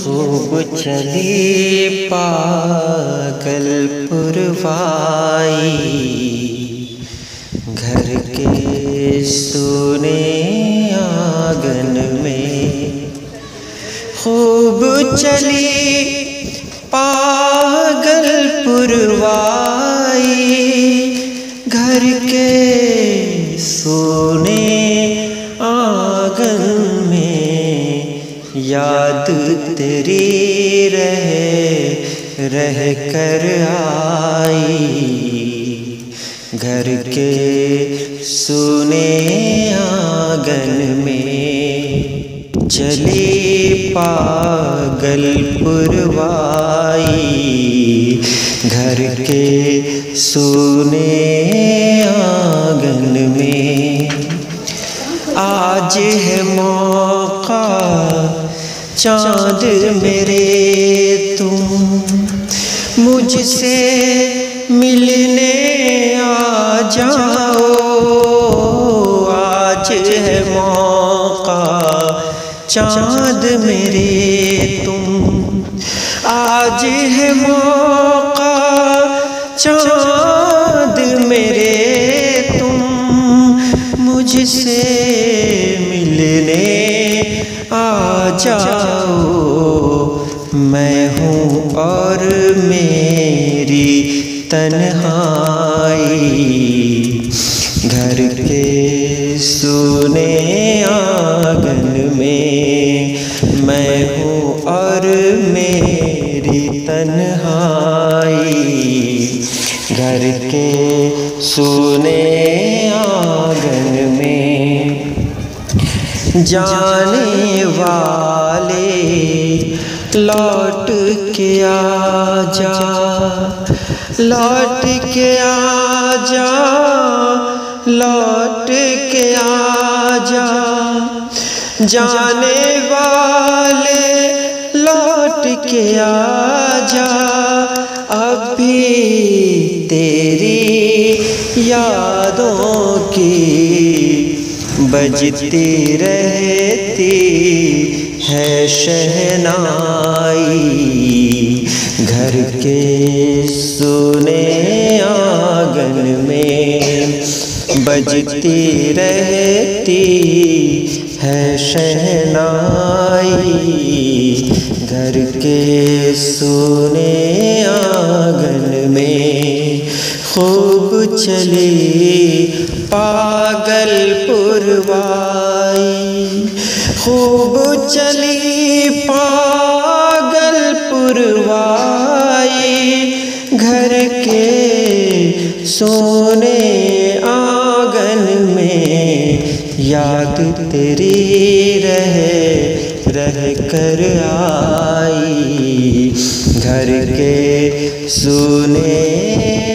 खूब चली पागल पुरवाई, घर के सोने आंगन में। खूब चली पागल पुरवाई, घर के सोने आंगन में। याद तेरी रह कर आई, घर के सोने आंगन में। चली पागल पुरवाई, घर के सोने आंगन में। आज है मौका चाँद मेरे, तुम मुझसे मिलने आ जाओ। आज है मौका चाँद मेरे, तुम आज है मौका चाँद मेरे, तुम मुझसे मिलने आ जाओ। मैं हूँ और मेरी तन्हाई, घर के सोने आंगन में। मैं हूँ और मेरी तन्हाई, घर के सोने आंगन में। जाने वाले लौट के आजा, लौट के आजा, लौट के आजा। जाने वाले लौट के आजा, अभी तेरी यादों की बजती रहती है शहनाई। घर के सोने आंगन में बजती रहती है शहनाई। घर के सोने आंगन में। खूब चली पागल पुरवाई, खूब चली पागल पुरवाई, घर के सोने आंगन में। याद तेरी रह कर आई, घर के सोने